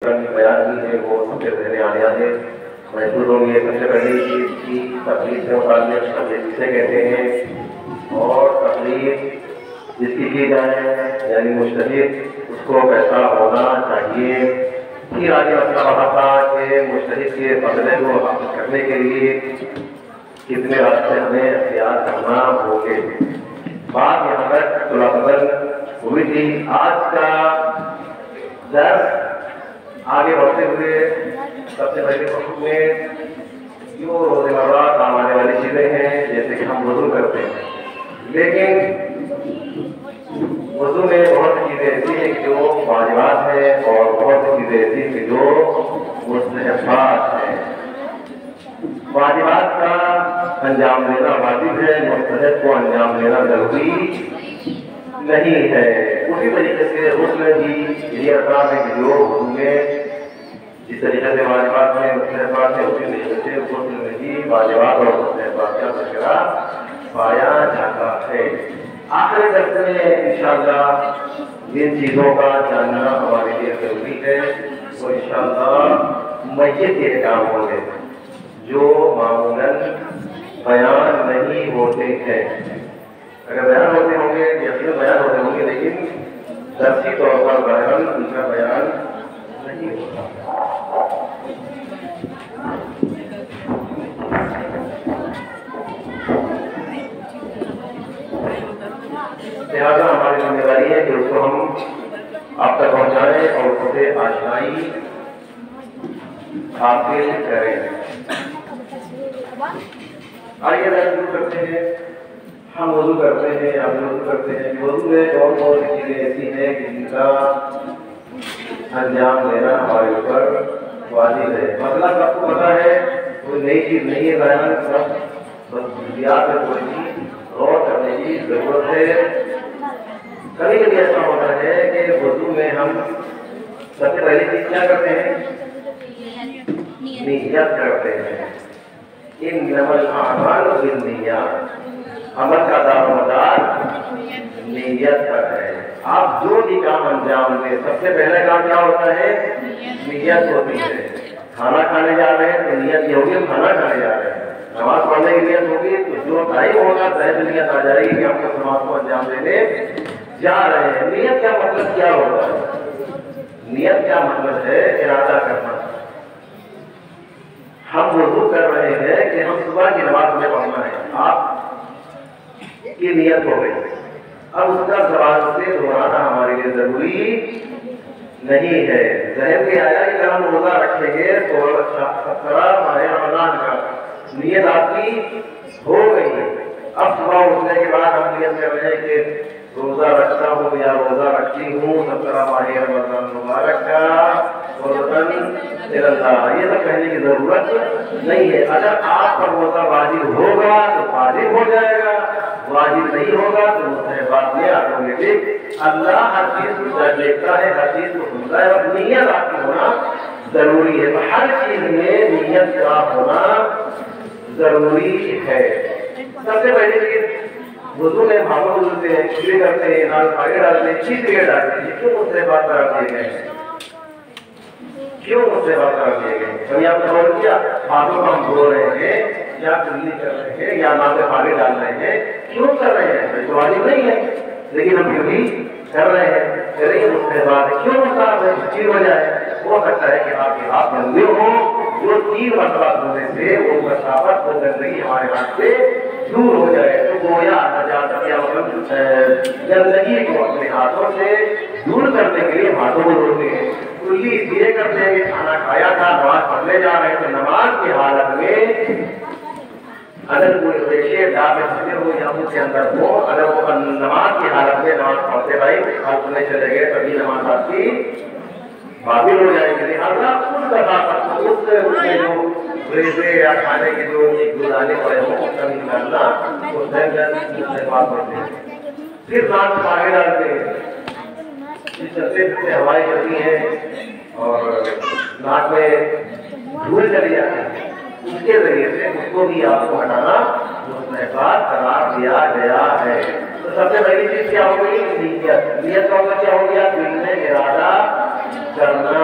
بیان کی ہے وہ سب کے ذہن عالیہ ہے۔ محسوس ہوں گے سب سے پہلی چیز کی تقلید سے متعلق تقلید کسے کہتے ہیں اور تقلید جس کی جائے یعنی مجتہد اس کو کیسا ہونا چاہیے۔ پھر آگے مسئلہ بڑھا تھا کہ مجتہد کے فضلے کو حاصل کرنے کے لیے کتنے راستے ہمیں اختیار کرنا ہوں گے۔ بات یہاں تک خلاصتاً ہوئی تھی۔ آج کا درس آگے بڑھتے ہوئے سب سے پہلے وقت میں جو روزمرہ کام آنے والی چیزیں ہیں جیسے کہ ہم وضو کرتے ہیں، لیکن وضو میں بہت سی چیزیں ایسی ہیں کہ جو واجبات ہیں اور بہت سی چیزیں ایسی ہیں کہ جو مستحبات ہیں۔ واجبات کا انجام دینا واجب ہے، مستحب کو انجام دینا ضروری نہیں ہے۔ اسی طریقے سے غسل بھی یہ اثرات ہے کہ جو وضو میں جس طریقے سے واجبات میں مستحبات ہے اسی طریقے سے غسل میں بھی واجبات اور مستحبات کا تذکرہ پایا جاتا ہے۔ آخری درس میں انشاءاللہ جن چیزوں کا جاننا ہمارے لیے ضروری ہے وہ انشاءاللہ میت کے کام ہوں گے جو معمولاً بیان نہیں ہوتے ہیں۔ اگر بیان ہوتے ہوں گے یقیناً بیان ہوتے ہوں گے لیکن درسی طور پر بیان ان کا بیان نہیں ہوتا۔ لہٰذا ہماری ذمہ داری ہے کہ اس کو ہم آپ تک پہنچائیں اور اس سے آشنائی حاصل کریں۔ آئیے درس شروع کرتے ہیں۔ ہم وضو کرتے ہیں یا وضو کرتے ہیں، وضو میں بہت سی چیزیں ایسی ہیں کہ جن کا انجام دینا ہمارے اوپر واجب ہے۔ مسئلہ سب کو پتہ ہے، کوئی نئی چیز نہیں ہے، بیان سب بس جزیات میں تھوڑی غور کرنے کی ضرورت ہے۔ کبھی کبھی ایسا ہوتا ہے کہ وضو میں ہم سب سے پہلی چیز کیا کرتے ہیں؟ نیت کرتے ہیں۔ انما الاعمال بالنیات، عمل کا دار و مدار نیت پر ہے۔ آپ جو بھی کام انجام دیں سب سے پہلا کام کیا ہوتا ہے؟ نیت ہوتی ہے۔ کھانا کھانے جا رہے ہیں تو نیت یہ ہوگی کھانا کھانے جا رہے ہیں۔ نماز پڑھنے کی نیت ہوگی تو جو ٹائم ہوگا ذہن میں نیت آ جائے گی کہ ہم اس نماز کو انجام دینے جا رہے ہیں۔ نیت کا مطلب کیا ہوتا ہے؟ نیت کا مطلب ہے ارادہ کرنا۔ ہم وضو کر رہے ہیں کہ ہم صبح کی نماز میں پڑھنا ہے، آپ کی نیت ہو گئی۔ اب اس کا زبان سے دہرانا ہمارے لیے ضروری نہیں ہے۔ ذہن میں آیا کہ اگر ہم روزہ رکھیں گے تو 17 ماہ رمضان کا نیت آپ کی ہو گئی ہے۔ اب صبح اٹھنے کے بعد ہم نیت کر رہے ہیں کہ روزہ رکھتا ہوں یا روزہ رکھتی ہوں 17 ماہ رمضان مبارک کا یہ سب کہنے کی ضرورت نہیں ہے۔ اگر آپ پر روزہ واجب ہوگا تو واجب ہو جائے گا، واجب نہیں ہوگا تو مستحبات میں آٹومیٹک اللہ ہر چیز کو دیکھتا ہے، ہر چیز کو سنتا ہے، اور نیت آپ کی ہونا ضروری ہے۔ ہر چیز میں نیت کا ہونا ضروری ہے۔ سب سے پہلے چیز وضو میں بھاگو گزرتے ہیں، کھلی کرتے ہیں، نال پاگے ڈالتے ہیں، چیز بگڑ ڈالتے ہیں، کیوں مستحبات قرار دیے گئے ہیں؟ کیوں مستحبات قرار دیے گئے؟ کبھی آپ نے غور کیا ہاتھوں کو ہم دھو رہے ہیں یا کلی کر رہے ہیں یا نال پہ پاگے ڈال رہے ہیں، کیوں کر رہے ہیں؟ تو واجب نہیں ہے لیکن ہم کیوں بھی کر رہے ہیں؟ یہ مستحبات ہے۔ کیوں مستحب ہے؟ اس کی وجہ ہے ہو سکتا ہے کہ آپ کے ہاتھ گندے ہوں، جو 3 مرتبہ دھونے سے وہ کثافت وہ گندگی ہمارے ہاتھ سے دور ہو جائے تو گویا نجاست یا گندگی کو اپنے ہاتھوں سے دور کرنے کے لیے ہاتھوں کو دھوتے ہیں۔ کلی اس لیے کرتے ہیں کہ کھانا کھایا تھا، نماز پڑھنے جا رہے ہیں تو نماز کی حالت میں اگر کوئی ریشے داغ پھنسے ہو یا منہ کے اندر ہو، اگر وہ نماز کی حالت میں نماز پڑھتے بھائی آپ سننے چلے گئے تبھی نماز آپ کی باطل ہو جائے گی۔ لہٰذا اس کثافت اس کے جو ریشے یا کھانے کے جو گزارے پڑے ہوں اس کا نکالنا اس سے بات پڑتے ہیں۔ پھر ناک میں پاگے ڈالتے ہیں، جس چلتے پھرتے ہوائیں چلتی ہیں اور ناک میں دھول چلی جاتی ہے، اس کے ذریعے سے اس کو بھی آپ کو ہٹانا مستحبات قرار دیا گیا ہے۔ تو سب سے پہلی چیز کیا ہو گئی؟ نیت۔ نیت کا مطلب کیا ہو گیا؟ دل میں ارادہ کرنا،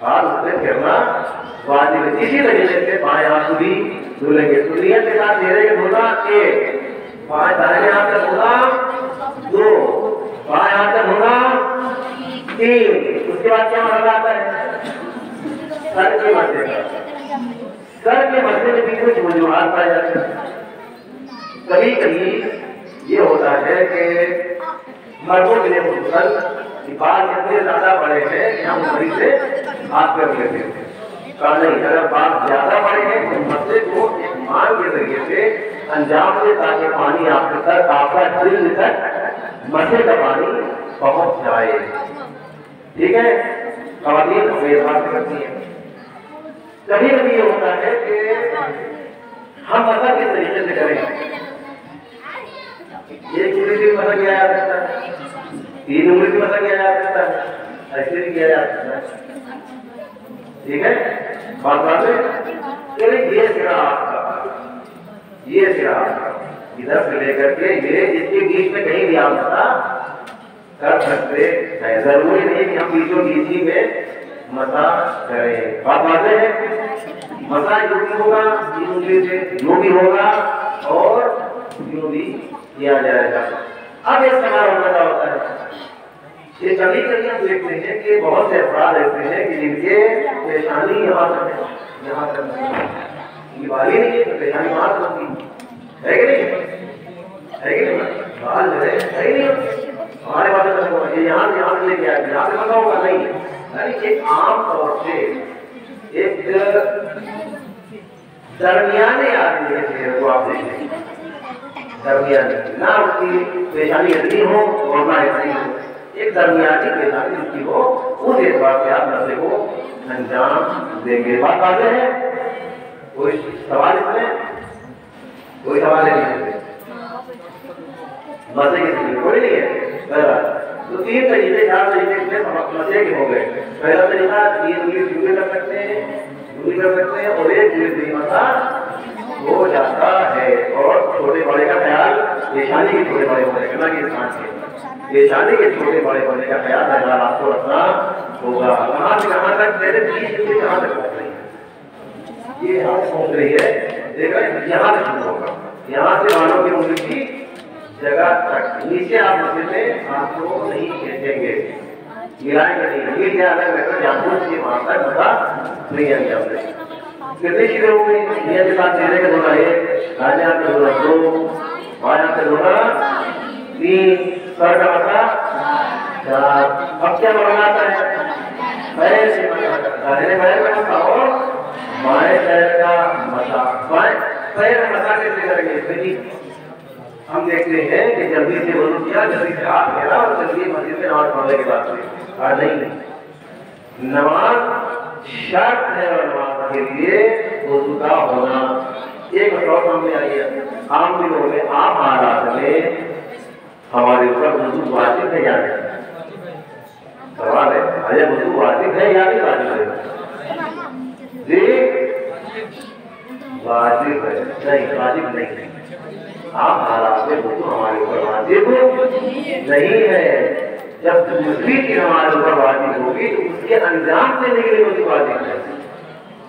اور اس سے پھرنا واجب ہے۔ اسی طریقے سے بائیں ہاتھ بھی دھلیں گے، سنیت کے ساتھ چہرے کے دھونا 1، بائیں دائیں ہاتھ سے دھونا 2، بائیں ہاتھ سے دھونا 3۔ اس کے بعد کیا مرحلہ آتا ہے؟ سر کے مسئلے کا۔ سر کے مسئلے میں بھی کچھ وجوہات پائے جاتے ہیں۔ کبھی کبھی یہ ہوتا ہے کہ مردوں کے لیے خصوصاً بال اتنے زیادہ بڑے ہیں کہ ہم بڑی سے ہاتھ کر لیتے ہیں۔ کہا نہیں، اگر بال زیادہ بڑے ہیں تو مسئلے کو ایک مان کے ذریعے سے انجام دے تاکہ پانی آپ کے تک، آپ کا دل تک مسئلے کا پانی پہنچ جائے۔ ٹھیک ہے، خواتین یہ بات کرتی ہیں۔ کبھی کبھی یہ ہوتا ہے کہ ہم مسئلہ کس طریقے سے کریں، ایک انگلی سے مسئلہ کیا جا سکتا ہے، 3 انگلی سے مسئلہ کیا جا سکتا ہے، ایسے بھی کیا جا سکتا ہے۔ ٹھیک ہے، بات ہے چلے یہ سرا آپ کا، یہ سرا آپ کا ادھر سے لے کر کے یہ اس کے بیچ میں کہیں بھی آپ مسئلہ کر سکتے ہیں، ضروری نہیں کہ ہم بیچوں بیچی میں مسا کریں۔ بات واضح ہے، مسا جو بھی ہوگا 3 انگلی سے جو بھی ہوگا اور جو بھی کیا جائے گا۔ اب اس سوال ہوتا ہے، یہ کبھی کبھی ہم دیکھتے ہیں کہ بہت سے افراد ایسے ہیں کہ جن کے پیشانی یہاں تک ہے، یہاں تک یہ بالی نہیں ہے تو پیشانی وہاں تک ہوتی ہے کہ نہیں؟ ہے کہ نہیں؟ بال جو ہے ہی نہیں ہمارے پاس یہاں سے لے کے آئے، یہاں سے بتا ہوگا نہیں۔ ایک عام طور سے ایک درمیانے آدمی کے چہرے کو آپ دیکھیں، درمیانی، نہ اس کی پیشانی اتنی ہو اور نہ اتنی ہو، ایک درمیانی پیشانی اس کی ہو، اس اعتبار سے آپ مسئلے کو انجام دیں گے۔ بات واضح ہے؟ کوئی سوال اس میں؟ کوئی سوال نہیں ہے؟ مسئلے کی کوئی نہیں ہے؟ تو 3 طریقے 4 طریقے سے مسئلے کے ہو گئے۔ پہلا طریقہ 3 انگلی سیدھے کر سکتے ہیں، دوسری کر سکتے ہیں، اور ایک انگلی مسا ہو جاتا ہے۔ اور چھوٹے بڑے کا خیال پیشانی کے چھوٹے بڑے ہونے کا، نہ کہ انسان کے پیشانی کے چھوٹے بڑے ہونے کا خیال آپ کو رکھنا ہوگا۔ کہاں سے کہاں تک؟ پہلے 30 انگلی کہاں تک پہنچ رہی ہے؟ یہ یہاں سے پہنچ رہی ہے، دیکھا یہاں سے شروع ہوگا، یہاں سے بالوں کی انگلی کی جگہ تک، نیچے آپ مسئلے میں آپ کو نہیں کھینچیں گے، گرائیں گے نہیں، یہ کیا الگ رکھنا جانبوجھ کے وہاں تک بتا نہیں انجام دیں۔ کتنی چیزیں ہو گئی؟ یہ کے ساتھ چہرے کا دھونا 1، دائیں ہاتھ کا دھونا 2، بائیں ہاتھ کا دھونا 3، سر کا مسا 4۔ اب کیا مرحلہ آتا ہے؟ پیر سے مسا، دائیں پیر کا مسا اور بائیں پیر کا مسا۔ بائیں پیر مسا کیسے کریں گے؟ ہم دیکھتے ہیں کہ جلدی سے وضو کیا، جلدی سے ہاتھ پھیرا اور جلدی مسجد میں نماز پڑھنے کے بعد نہیں، نماز شرط ہے اور نماز کے لیے وضو کا ہونا۔ ایک مسئلہ سامنے آئی ہے، عام دنوں میں عام حالات میں ہمارے اوپر وضو واجب ہے یا نہیں؟ سوال ہے، آیا وضو واجب ہے یا نہیں واجب ہے؟ جی واجب ہے، نہیں واجب نہیں ہے۔ آپ حالات میں وضو ہمارے اوپر واجب نہیں ہے۔ جب دوسری کی ہمارے اوپر واجب ہوگی تو اس کے انجام دینے کے لیے وضو واجب ہے۔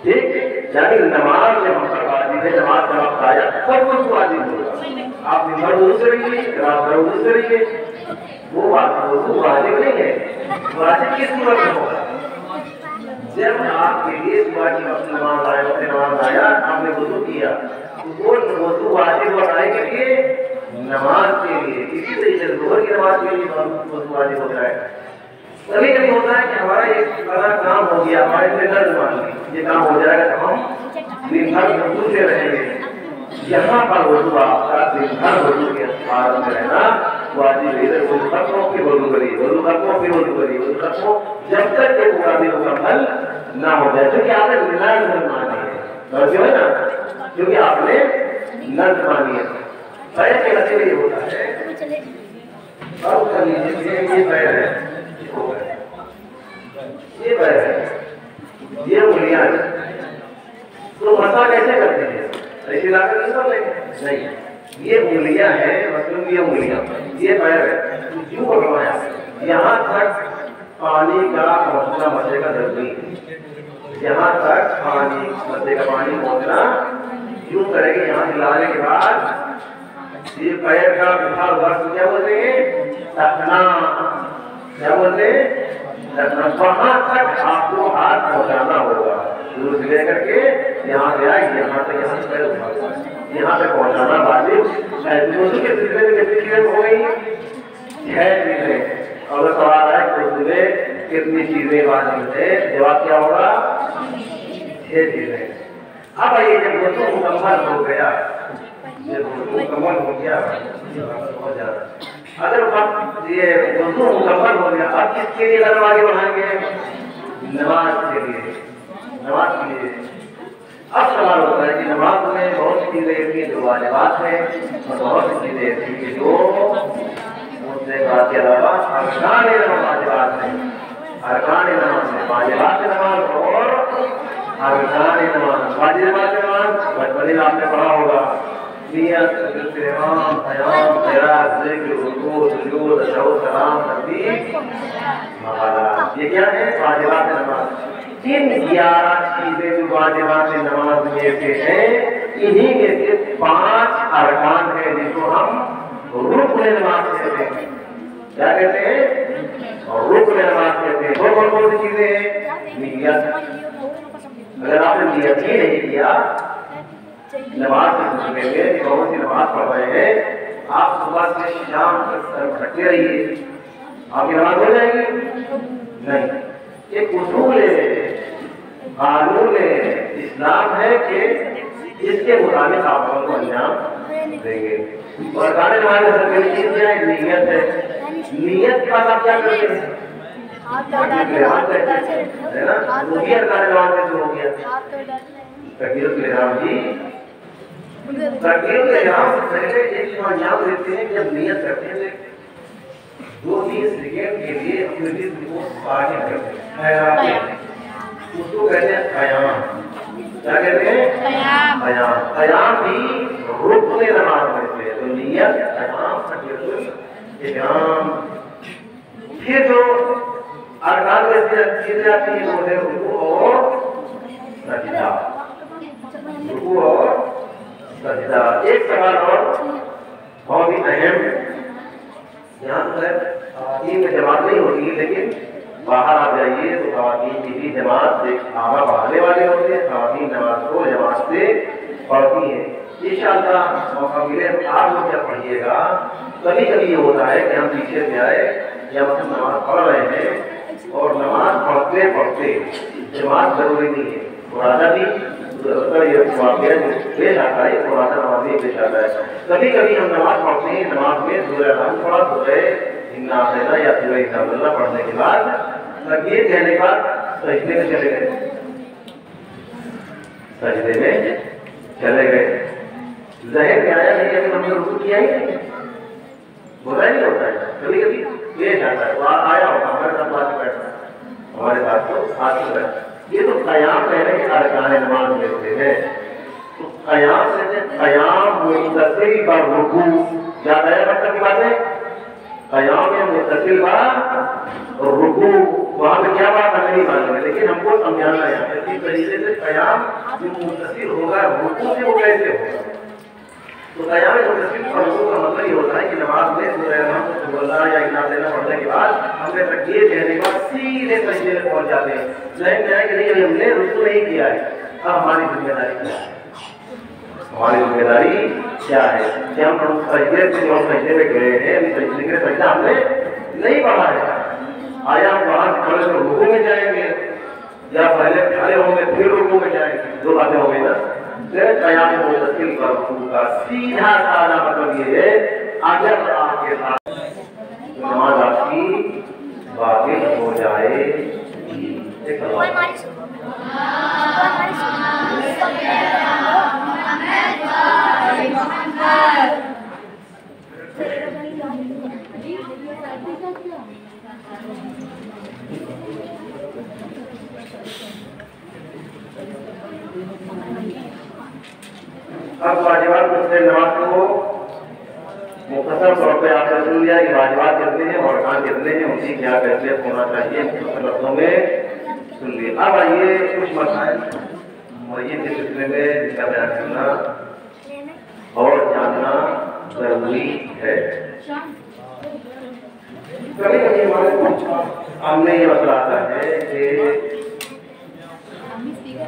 ٹھیک، یعنی نماز جب ہم پر واجب ہے، نماز کا وقت آیا سب کچھ واجب ہوگا۔ آپ نمبر وضو کریں گے، رات بھر وضو کریں گے، وہ وضو واجب نہیں ہے۔ واجب کس صورت میں ہوگا؟ جب آپ کے لیے صبح کی وقت نماز آیا، آپ نے وضو کیا، وہ وضو واجب اور آئے کے لیے نماز کے لیے، اسی طریقے سے ظہر کی نماز کے لیے وضو واجب ہوتا ہے۔ کبھی کبھی ہوتا ہے کہ ہمارا ایک بڑا کام ہو گیا، ہمارے سے نظر مان لی، یہ کام ہو جائے گا تو ہم دن بھر وضو سے رہیں گے۔ یہاں پر وضو آپ کا دن بھر وضو کے حالت میں رہنا واجب ہے۔ وضو ختم پھر وضو کریے، وضو ختم پھر وضو کریے، وضو ختم جب تک یہ پورا دن مکمل نہ ہو جائے، کیونکہ آپ نے نظر مانی ہے، جو ہے نا، کیونکہ آپ نے نظر مانی ہے۔ پیر کے مسئلے یہ ہوتا ہے، اب کر لیجیے یہ پیر ہے، یہ پیر ہے، یہ انگلیاں ہیں، تو مسا کیسے کرتے ہیں؟ ایسی لا کر نہیں کر لیں گے، نہیں، یہ انگلیاں ہیں، مطلب یہ انگلیاں، یہ پیر ہے، یوں پکڑنا ہے، یہاں تک پانی کا پہنچنا مسئلے کا ضروری ہے. یہاں تک پانی مسئلے کا پانی پہنچنا یوں کرے گی. یہاں سے لانے کے بعد یہ پیر کا بکھا وقت کیا بولتے ہیں؟ تکنا. کیا بولتے ہیں؟ تکنا. وہاں تک آپ کو ہاتھ پہنچانا ہوگا. دور سے لے کر کے یہاں سے آئے یہاں تک یہاں تک پہنچانا واجب. دوسرے کے سلسلے میں کتنی چیزیں ہو گئی؟ 6 چیزیں. اور سوال ہے کہ اس میں کتنی چیزیں واجب ہے؟ جواب کیا ہوگا؟ 6 چیزیں. اب آئیے جب وضو مکمل ہو گیا, مکمل ہو گیا, اگر یہ وضو مکمل ہو گیا, اب کس کے لیے قدم آگے بڑھائیں گے؟ نماز کے لیے. نماز کے لیے. اب سوال ہوتا ہے کہ نماز میں بہت سی چیزیں ایسی ہیں جو واجبات ہیں اور بہت سی چیزیں ایسی ہیں جو اس سے بات کے علاوہ ارکان نماز واجبات ہیں. ارکان نماز میں واجبات نماز اور ارکان نماز. واجب نماز بچپن میں آپ نے پڑھا ہوگا. نیت, قیام, قیام, قرات, ذکر, رکوع, سجود, تشہد, سلام, تسبیح, مہارات. یہ کیا ہے؟ واجبات نماز. ان 11 چیزیں جو واجبات نماز میں سے ہیں, انہی میں سے 5 ارکان ہیں جن کو ہم رکن نماز کہتے ہیں. کیا کہتے ہیں؟ رکن نماز کہتے ہیں. وہ کون سی چیزیں ہیں؟ نیت. اگر آپ نے نیت ہی نہیں کیا نماز کے سلسلے میں, کون سی نماز پڑھ رہے ہیں, آپ صبح سے شام تک سر بھٹکتے رہیے, آپ کی نماز ہو جائے گی؟ نہیں. ایک اصول ہے, قانون اسلام ہے کہ اس کے مطابق آپ کو انجام دیں گے. اور گانے نماز میں پہلی چیز کیا ہے؟ نیت ہے. نیت کے بعد آپ کیا کرتے ہیں؟ ہے نا, وہی ارکان نماز میں جو ہو گیا تکبیرۃ الاحرام. جی تکبیرۃ الاحرام سے پہلے ایک چیز انجام دیتے ہیں. جب نیت کرتے ہیں 2-3 سیکنڈ کے لیے اپنے جسم کو آگے کرتے ہیں. اس کو کہتے ہیں قیام. کیا کہتے ہیں؟ قیام. قیام بھی رکن نماز میں سے. تو نیت, قیام, تکبیرۃ الاحرام. پھر جو ارکان میں سے چیزیں آتی ہیں وہ ہے رکوع اور سجدہ. رکوع اور سجدہ. ایک سوال اور بہت ہی اہم. یہاں پر خواتین میں جماعت نہیں ہوتی, لیکن باہر آپ جائیے تو خواتین کی بھی جماعت آگا بڑھانے والے ہوتے ہیں. خواتین نماز کو جماعت سے پڑھتی ہیں. انشاءاللہ موقع ملے آپ لوگ جب پڑھیے گا. کبھی کبھی یہ ہوتا ہے کہ ہم پیچھے سے آئے یا ہم نماز پڑھ رہے ہیں اور نماز پڑھتے پڑھتے جماعت ضروری نہیں ہے. قرآن بھی یہ واقعہ جو پیش آتا ہے, قرآن نماز میں پیش آتا ہے. کبھی کبھی ہم نماز پڑھتے ہیں, نماز میں سورہ اعراف پڑھا, سورہ انا اعطیناک یا سورہ انا پڑھنے کے بعد تکبیر کہنے کے بعد سجدے میں چلے گئے. سجدے میں چلے گئے. ظاہر میں آیا نہیں کہ ہم نے رکوع کیا ہی نہیں. ہوتا ہی نہیں ہوتا ہے. کبھی کبھی پیش آتا ہے. وہ آیا ہوگا ہمارے ساتھ آ کے بیٹھا, ہمارے ساتھ تو آ کے بیٹھا. یہ تو قیام کہنے کے ارکان نماز میں سے ہے. تو قیام کہتے ہیں قیام متصل بر رکوع. یاد آیا مطلب کی بات ہے؟ قیام میں متصل بر رکوع. وہاں پہ کیا بات ہمیں نہیں معلوم ہے, لیکن ہم کو سمجھانا ہے اسی طریقے سے قیام جو متصل ہوگا رکوع سے وہ کیسے ہوگا. تو قیام متصل بر رکوع کا مطلب یہ ہوتا ہے کہ نماز میں سورہ اعراف یا انا اعطیناک پڑھنے کے بعد ہم نے تکبیر کہنے کے بعد سیدھے سجدے میں پہنچ جاتے ہیں. ذہن میں آئے کہ نہیں ہم نے رکوع نہیں کیا ہے. اب ہماری ذمہ داری کیا ہے؟ ہماری ذمہ داری کیا ہے کہ ہم سجدے میں گئے ہیں, سجدہ ہم نے نہیں پڑھا ہے. آیا ہم وہاں سے کھڑے تو رکوع میں جائیں گے یا پہلے کھڑے ہوں گے پھر رکوع میں جائیں گے؟ 2 باتیں ہو گئی نا. قیام متصل بر رکوع کا سیدھا سادہ مطلب یہ ہے اگر آپ کے ساتھ نماز آپ کی واقع ہو جائے. اب واجبات سے نماز کو مختصر طور پہ آپ نے سن لیا کہ واجبات کتنے ہیں اور ارکان کتنے ہیں، ان کی کیا کیفیت ہونا چاہیے، مختصر لفظوں میں سن لیا۔ اب آئیے کچھ مسائل میت کے سلسلے میں جس کا بیان کرنا اور جاننا ضروری ہے۔ کبھی کبھی ہمارے سامنے یہ مسئلہ آتا ہے کہ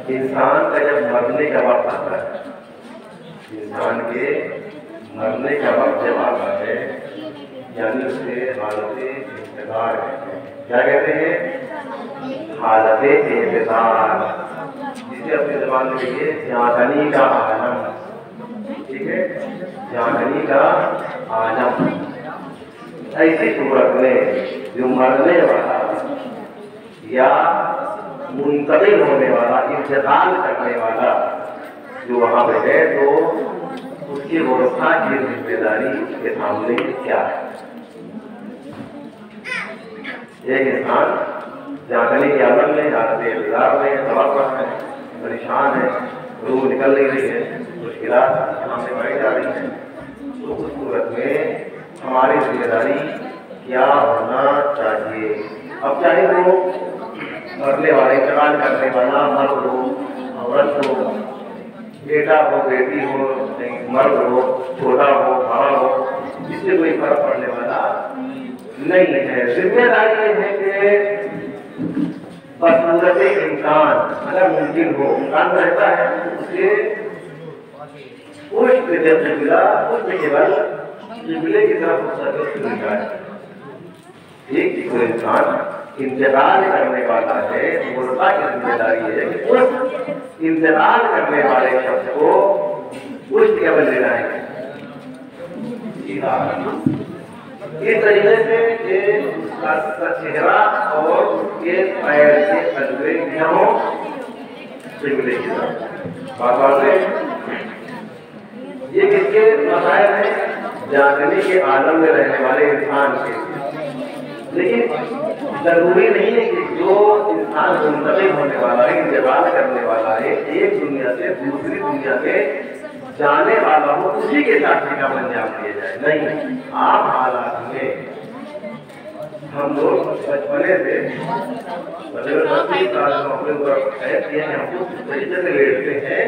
انسان کا جب مرنے کا وقت آتا ہے، انسان کے مرنے کا وقت جب آتا ہے، یعنی اسے حالت انتظار کہتے ہیں۔ کیا کہتے ہیں؟ حالت انتظار، جسے اپنی زبان میں کہیے جاگنی کا عالم، ٹھیک ہے، جاگنی کا عالم۔ ایسی صورت میں جو مرنے والا یا منتقل ہونے والا، انتقال کرنے والا جو وہاں پہ ہے، تو اس کی ورثہ کی ذمہ داری کے سامنے کیا ہے؟ ایک انسان جاگنے کے عمل میں، حالت انتظار میں، توقع ہے، پریشان ہے، روح نکل نہیں رہی ہے، مشکلات سامنے پائی جا رہی ہیں، تو اس صورت میں ہماری ذمہ داری کیا ہونا چاہیے؟ اب چاہے وہ مرنے والے، انتقال کرنے والا مرد ہو، عورت ہو، بیٹا ہو، بیٹی ہو، مرد ہو، چھوٹا ہو، بڑا ہو، اس سے کوئی فرق پڑنے والا نہیں ہے۔ ذمہ داری یہ ہے کہ بصورت امکان، اگر ممکن ہو، امکان رہتا ہے اسے پشت جب قبلہ، پشت قبل قبلے کی طرف مستقبل کرنا ہے۔ ایک جو انسان انتقال کرنے والا ہے، ورثہ کی ذمہ داری ہے کہ اس انتقال کرنے والے شخص کو پشت قبل لینا ہے۔ اس طریقے سے کہ اس کا چہرہ اور کے پیر کے قدرے کیا ہو، قبلے کی طرف۔ بات واضح؟ یہ کس کے مسائل ہیں؟ جاگنے کے عالم میں رہنے والے انسان کے۔ لیکن ضروری نہیں ہے کہ جو انسان منتقل ہونے والا ہے، انتقال کرنے والا ہے، ایک دنیا سے دوسری دنیا میں جانے والا ہو، اسی کے ساتھ کا انجام دیا جائے۔ نہیں، عام حالات میں ہم لوگ بچپنے سے ہم کو اس طریقے سے لیٹتے ہیں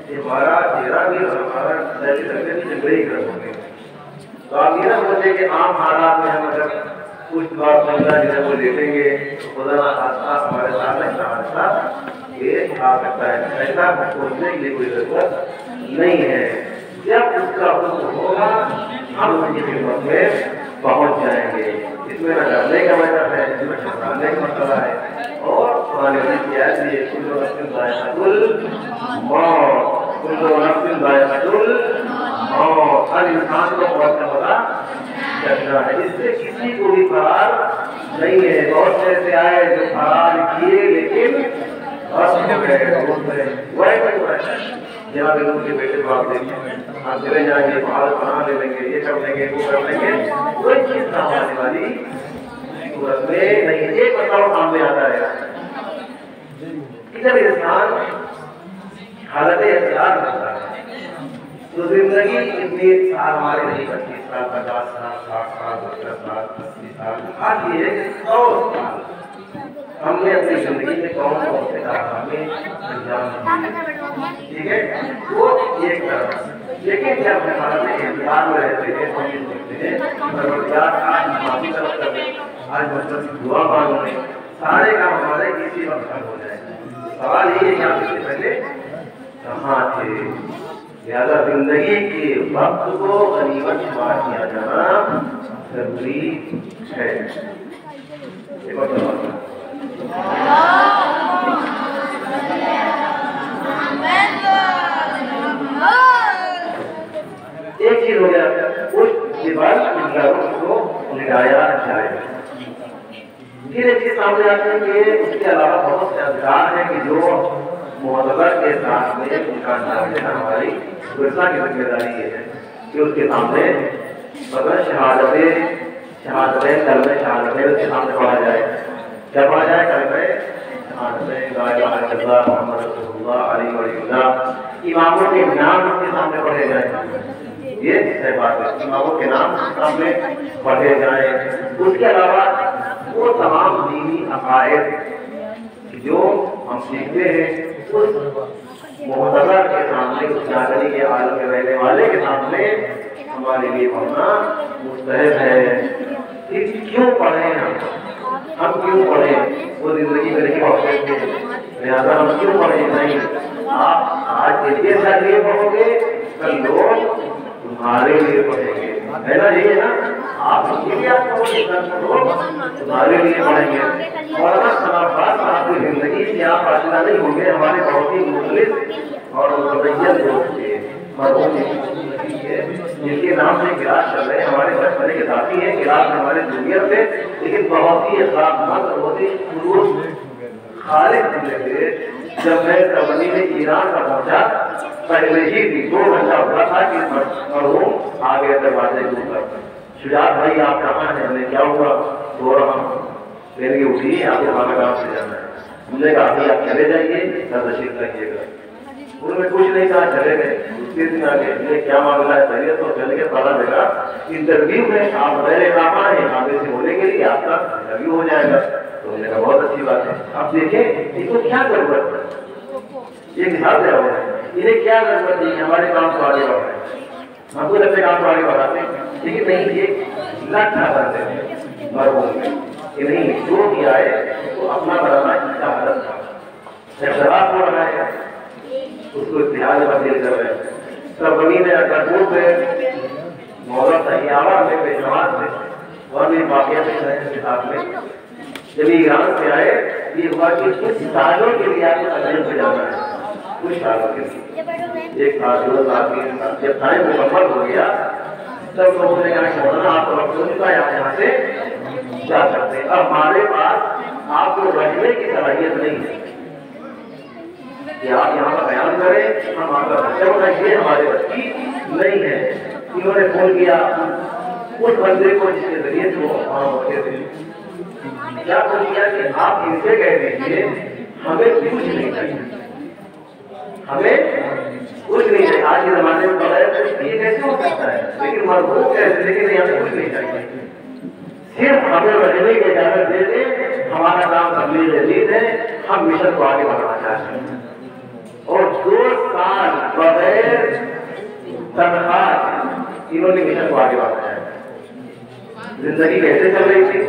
کہ ہمارا چہرہ بھی اور ہمارا جگڑی کر ہوتے ہیں۔ تو آپ یہ نہ سوچیں کہ عام حالات میں ہم اگر کچھ بات سمجھا جسے وہ لیٹیں گے تو خدا نہ خاصہ ہمارے ساتھ ایسا حادثہ پیش آ سکتا ہے۔ ایسا سوچنے کے لیے کوئی ضرورت نہیں ہے۔ جب اس کا حکم ہوگا ہم اس کی خدمت میں پہنچ جائیں گے۔ اس میں نہ ڈرنے کا مطلب ہے، اس میں گھبرانے کا مسئلہ ہے۔ اور قرآن مجید کی آیت ہے کل نفس ذائقۃ الموت، کل نفس ذائقۃ الموت، ہر انسان کو موت کا پتہ چلنا ہے۔ اس سے کسی کو بھی فرار نہیں ہے۔ بہت سے ایسے آئے جو فرار کیے لیکن جناب لوگوں کے بیٹے کو آپ دیکھیں، آپ چلے جائیں گے، باہر بنا لے لیں گے، یہ کر لیں گے، وہ کر لیں گے، کوئی چیز نہ ہونے والی صورت میں نہیں۔ ایک مسئلہ سامنے آتا ہے کہ جب انسان حالت اختیار ہوتا ہے تو زندگی اتنی سال ہمارے نہیں، 25 سال، 50 سال، 60 سال، 70 سال، 80 سال، آج یہ 100 سال ہم نے اپنی زندگی میں کون کون سے کارنامے انجام دیے، ٹھیک ہے، وہ ایک طرف۔ لیکن جب ہم حالت انتظار میں رہتے ہیں تو یہ سوچتے ہیں پروردگار آج معافی طلب کر دیں، آج مطلب دعا مانگ لیں، سارے کام ہمارے کسی وقت حل ہو جائیں۔ سوال یہ ہے کہ آپ اس سے پہلے کہاں تھے؟ لہذا زندگی کے وقت کو غنیمت شمار کیا جانا ضروری ہے۔ ایک چیز ہو گیا، اس کے بعد کو لگایا جائے۔ پھر ایک چیز سامنے آتی ہے کہ اس کے علاوہ بہت سے اذکار ہیں کہ جو معتبر کے ساتھ میں ان کا انجام دینا ہماری ورثہ کی ذمہ داری یہ ہے کہ اس کے سامنے مطلب شہادتیں کلمہ شہادتیں اس کے سامنے پڑھا جائے۔ کیا پڑھا جائے؟ کلمہ شہادتیں، لا الہ الا اللہ محمد رسول اللہ علیہ وسلم۔ اماموں کے نام اس کے سامنے پڑھے جائیں، یہ ہے بات، اماموں کے نام سامنے پڑھے جائیں۔ اس کے علاوہ وہ تمام دینی عقائد جو ہم سیکھتے ہیں اس محتضر کے سامنے، اس ناظری کے عالم میں رہنے والے کے سامنے ہمارے لیے پڑھنا مستحب ہے۔ کیوں پڑھیں ہم کیوں پڑھیں؟ وہ زندگی میں نہیں پڑھ سکتے، لہٰذا ہم کیوں پڑھیں؟ نہیں، آپ آج کے لیے پڑھو گے، کل لوگ تمہارے لیے پڑھیں گے، ہے نا؟ یہ ہے نا، آپ اس کے لیے آپ تمہارے لیے پڑھیں گے۔ اور آپ کی زندگی سے آپ آشنا نہیں ہوں گے، ہمارے بہت ہی مخلص اور متبین دوست تھے، جن کے نام سے کلاس چل رہے ہیں، ہمارے بچپنے کے ساتھی ہیں، کلاس میں ہمارے جونیئر تھے، لیکن بہت ہی اخلاق مند، بہت ہی خلوص خالص بندے تھے۔ جب میں تبنی میں ایران کا پہنچا، پہلے ہی 2 گھنٹہ ہوا تھا کہ مرحوم آ گئے دروازے کے اوپر، شجاعت بھائی آپ کہاں ہیں؟ ہمیں کیا ہوا؟ سو رہا ہوں۔ پھر کے اٹھی، آپ کو کھانا کام سے جانا ہے۔ ہم نے کہا کہ آپ چلے جائیے، تشریف رکھیے گا۔ انہوں نے کچھ نہیں کہا، چلے گئے۔ دوسرے دن آ گئے، کیا معاملہ ہے؟ پہلے تو چل کے پتا لگا انٹرویو میں آپ غیر کام آئے، آگے سے ہونے کے لیے آپ کا انٹرویو ہو جائے گا۔ تو میں نے کہا بہت اچھی بات ہے۔ اب دیکھیں اس کو کیا ضرورت ہے، یہ مثال دیا ہوا ہے، انہیں کیا ضرورت ہے؟ ہمارے کام کو آگے بڑھائیں، ہم کو اپنے کام کو آگے بڑھاتے ہیں، لیکن نہیں، یہ لٹھا کرتے ہیں مرحوم میں کہ نہیں، جو بھی آئے تو اپنا بنانا اس کا حالت تھا۔ شراب ہو رہا ہے، اس کو اتحاد تبدیل کر رہے ہیں۔ سب بنی نے اکبر سے مولا تیارہ میں پیشواز سے اور بھی واقعہ کے ساتھ میں جب ایران سے آئے، یہ ہوا کہ کچھ سالوں کے لیے آپ کو تقریب پہ جانا ہے، کچھ سالوں کے لیے، 1 سال 2 سال 3 سال۔ جب ٹائم مکمل ہو گیا تب لوگوں نے کہا کہ مولانا آپ کا وقت ہو چکا ہے، آپ یہاں سے جا سکتے ہیں۔ اب ہمارے پاس آپ کو رہنے کی صلاحیت نہیں ہے کہ آپ یہاں کا بیان کریں، ہم آپ کا بچہ ہونا، یہ ہمارے بس کی نہیں ہے۔ انہوں نے فون کیا اس بندے کو جس کے ذریعے سے وہ وہاں ہوتے تھے، کیا فون کیا کہ آپ ان سے کہہ دیجیے ہمیں کچھ نہیں چاہیے، ہمیں کچھ نہیں چاہیے۔ آج کے زمانے میں بغیر کچھ یہ کیسے ہو سکتا ہے؟ لیکن مرغوب کیسے، لیکن نہیں، ہمیں کچھ نہیں چاہیے، صرف ہمیں رہنے کی اجازت دے دیں، ہمارا کام تبلیغ جدید ہے، ہم مشن کو آگے بڑھانا چاہتے ہیں۔ اور 2 سال بغیر تنخواہ انہوں نے مشن کو آگے بڑھایا ہے۔ زندگی کیسے چل رہی تھی؟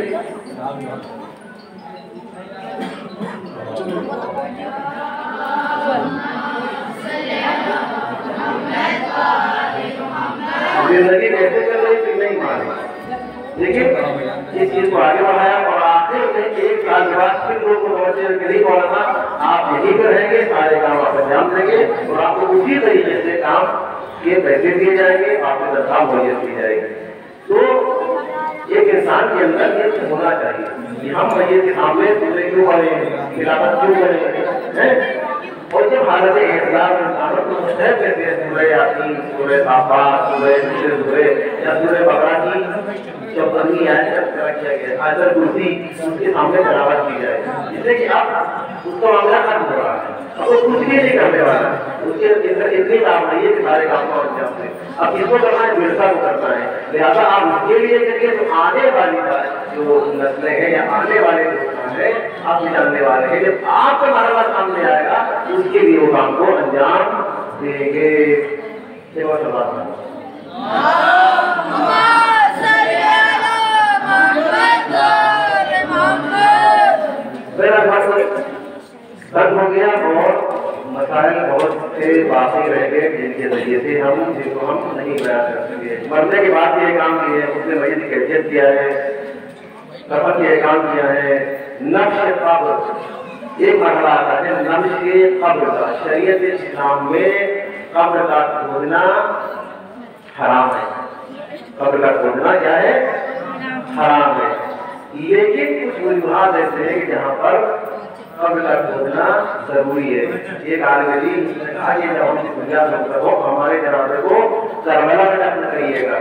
زندگی کیسے چل رہی تھی نہیں معلوم، لیکن اس چیز کو آگے بڑھایا۔ اور آخر میں 1 سال کے بعد پھر لوگوں کو پہنچے کہ نہیں مولانا آپ یہیں پہ رہیں گے، سارے کام آپ انجام دیں گے اور آپ کو اسی طریقے سے کام کے پیسے دیے جائیں گے، آپ کو تنخواہ مہیا کی جائے گی۔ تو ایک انسان کے اندر یہ ہونا چاہیے کہ ہم میت کے سامنے سورے کیوں پڑھیں، تلاوت کیوں کریں، اور جب حالت احتجاج انسانوں کو مستحب کہتے ہیں سورہ یاسین، سورہ صافات، سورہ نصر، سورہ یا سورہ بقرہ کی جب بنی آئے جب کیا گیا آیت الکرسی اس کے سامنے تلاوت کی جائے، جس سے کہ اب اس کا معاملہ ختم ہو رہا ہے، اب وہ کچھ بھی نہیں کرنے والا، اس کے اندر اتنی کام نہیں ہے کہ سارے کام کو انجام دے، اب اس کو کرنا ہے مرزا کو کرنا ہے، لہٰذا آپ اس کے لیے کریے تو آنے والی جو نسلیں ہیں یا آنے والے ہیں آپ بھی جاننے والے ہیں، جب آپ کا مرحلہ سامنے آئے گا اس کے لیے وہ کام کو انجام دیں گے۔ تنگ ہو گیا اور مسائل بہت سے باقی رہ گئے جن کے ذریعے سے جن کو ہم نہیں بیان کر سکے۔ مرنے کے بعد یہ کام کیے ہیں، اس نے میت کی کیفیت کیا ہے، کفن یہ کام کیا ہے، نقش قبر ایک مرحلہ آتا ہے، نقش قبر کا شریعت اسلام میں قبر کا کھودنا حرام ہے، قبر کا کھودنا کیا ہے؟ حرام ہے، لیکن کچھ وجوہات ایسے ہیں کہ جہاں پر قبر کا کھودنا ضروری ہے۔ ایک عالم دین نے کہا کہ جب ہم اس دنیا میں مطلب ہو ہمارے جنازے کو کربلا میں دفن کریے گا،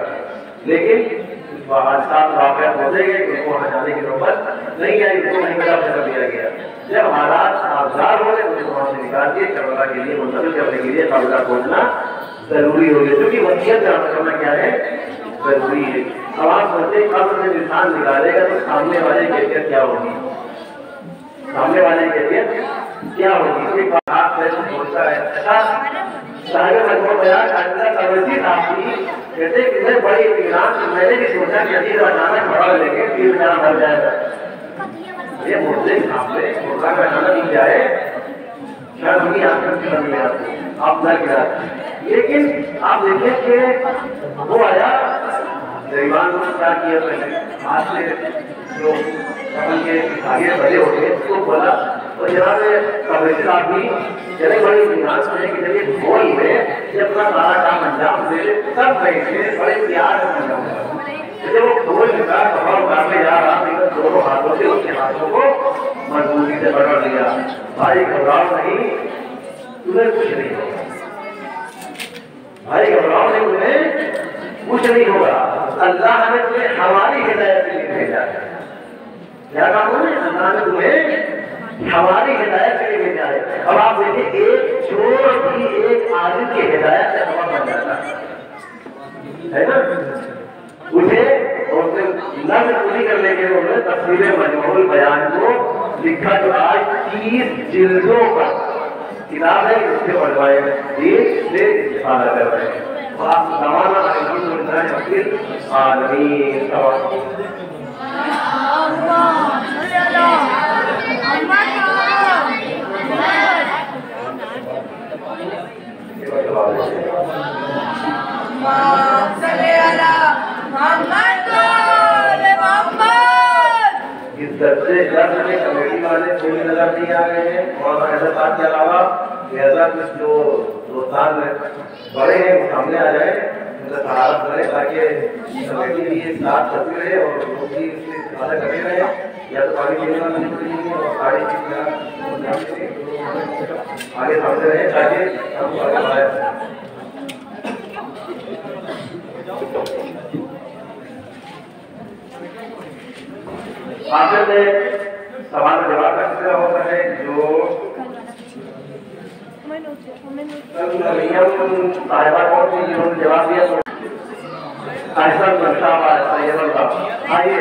لیکن حادثات واقعات ہو جائے گے کہ اس کو وہاں جانے کی نوبت نہیں آئی، اس کو نہیں دفن کر دیا گیا۔ جب حالات آزار ہو گئے تو اس کو وہاں سے نکال کے کربلا کے لیے منتقل کرنے کے لیے قبر کا کھودنا ضروری ہوگی، کیونکہ وصیت کرنا کیا ہے؟ ضروری ہے۔ اب آپ سوچیں قبر سے انسان نکالے گا تو سامنے والے کی کیفیت کیا ہوگی؟ سامنے والے کی کیفیت کیا ہوگی؟ ایک بار آپ سے سوچتا ہے ایسا صاحب مجموع بیان اللہ توجہ آپ کی کہتے کہ میں بڑی اطمینان میں نے بھی سوچا کہ عزیز اچانک بڑا لے کے پھر بیچارہ مر جائے گا، یہ مردے سامنے مردہ کا اچانک مل جائے شاید ہم ہی آپ کی بن گیا آپ نہ گرا، لیکن آپ دیکھیں کہ وہ آیا غریبان کو کیا کیا پہلے ہاتھ سے جو سفن کے آگے بڑے ہوتے ہیں اس کو بولا تو جناب قبرص صاحب بھی چلے بڑی اطمینان سمجھے کہ جب یہ کھول میں یہ اپنا سارا کام انجام دے لے سب بیٹھے بڑے پیار سے انجام دے، جب وہ کھول کا کپڑا اتارنے جا رہا لیکن دونوں ہاتھوں سے اس کے ہاتھوں کو مضبوطی سے پکڑ لیا، بھائی گھبراؤ نہیں تمہیں کچھ نہیں ہوگا، بھائی گھبراؤ نہیں تمہیں کچھ نہیں ہوگا، اللہ نے تمہیں ہماری ہدایت کے لیے بھیجا ہے، کیا کام ہے؟ اللہ نے تمہیں ہماری ہدایت کے لیے بھیجا ہے۔ اب آپ دیکھیں ایک چور بھی ایک عالم کی ہدایت سے خبر بن جاتا ہے نا، مجھے اور نظم پوری کرنے کے لیے تفسیر مجموع البیان کو لکھا جو آج 30 جلدوں کا کتاب ہے، اس کے بڑھوائے دین سے استفادہ کر رہے ہیں، اور آپ زمانہ آمین اس درجے درد میں کمیٹی والے کوئی نظر نہیں آ گئے ہیں، اور ایسا بات کے علاوہ لہذا کچھ جو دوستان بڑے ہیں وہ سامنے آ جائے ان کا سہارا کرے تاکہ کمیٹی بھی ایک ساتھ چلتی رہے اور لوگ بھی اس سے استفادہ کرتے رہے، یا تو پانی پینے والا نہیں اور ساڑی آگے سامنے رہے تاکہ ہم کو آگے بڑھائے۔ آخر میں سوال جواب کا سلسلہ ہوتا ہے جو صاحبہ کون سی جنہوں نے جواب دیا تو احسن صاحب سید اللہ آئیے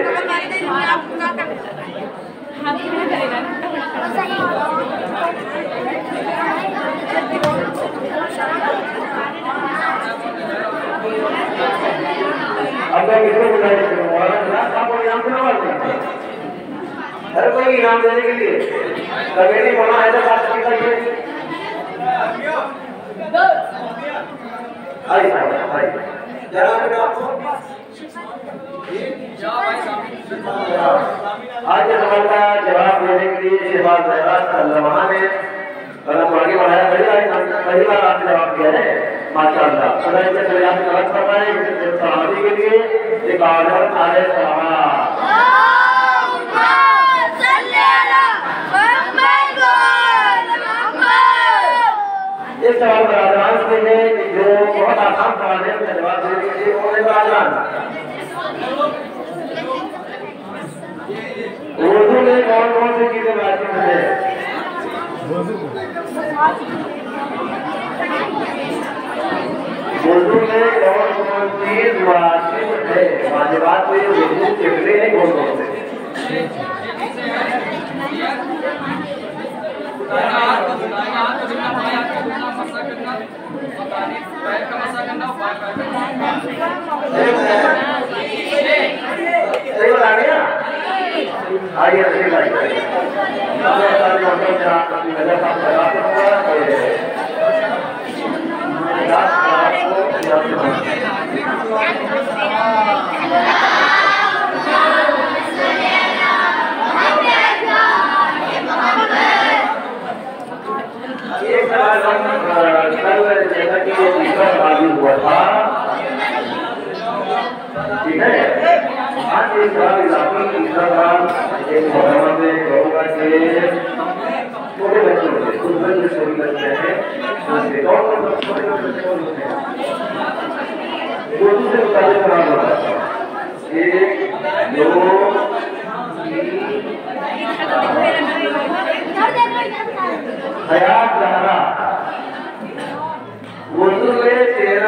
اب میں کس کو بتائیں کہ مولانا صاحب کو انعام سے نواز دیں ہر کوئی انعام دینے کے لیے کمیٹی مولانا ایسا بات کی تھا یہ آئی صاحب آئی آج یہ سوال کا جواب دینے کے لیے شہباز زہرا علامہ نے قلم آگے بڑھایا، پہلی بار آپ نے جواب دیا ہے ماشاءاللہ، خدا ان کے سلیات میں غلط کرتا ہے کہ سلامتی کے لیے ایک آرڈر آئے سلامات اس سوال پر آدران سے ہے کہ جو بہت آسان سوال ہے اس کا جواب دینے کے لیے انہوں نے آدران اردو میں کون کون سی چیزیں واجب ہیں؟ اردو میں کون کون چیز واجب ہے؟ واجبات میں اردو چکرے ہیں کون کون سے؟ صحیح بتا گیا؟ آئیے صحیح بات کریں اپنی نظر صاحب لگا ایک سوال کل جیسا کہ یہ تیسرا سوال ہوا تھا ٹھیک ہے، آج ایک سوال اضافی تیسرا سوال ایک محترمہ سے کہوں گا کہ چھوٹے بچے ہوتے ہیں، کچھ بچے چھوٹے بچے ہیں کون کون چھوٹے بچے ہوتے ہیں اردو سے متعلق سوال ہوتا ہے 1 2 حیات زہرا اردو میں 13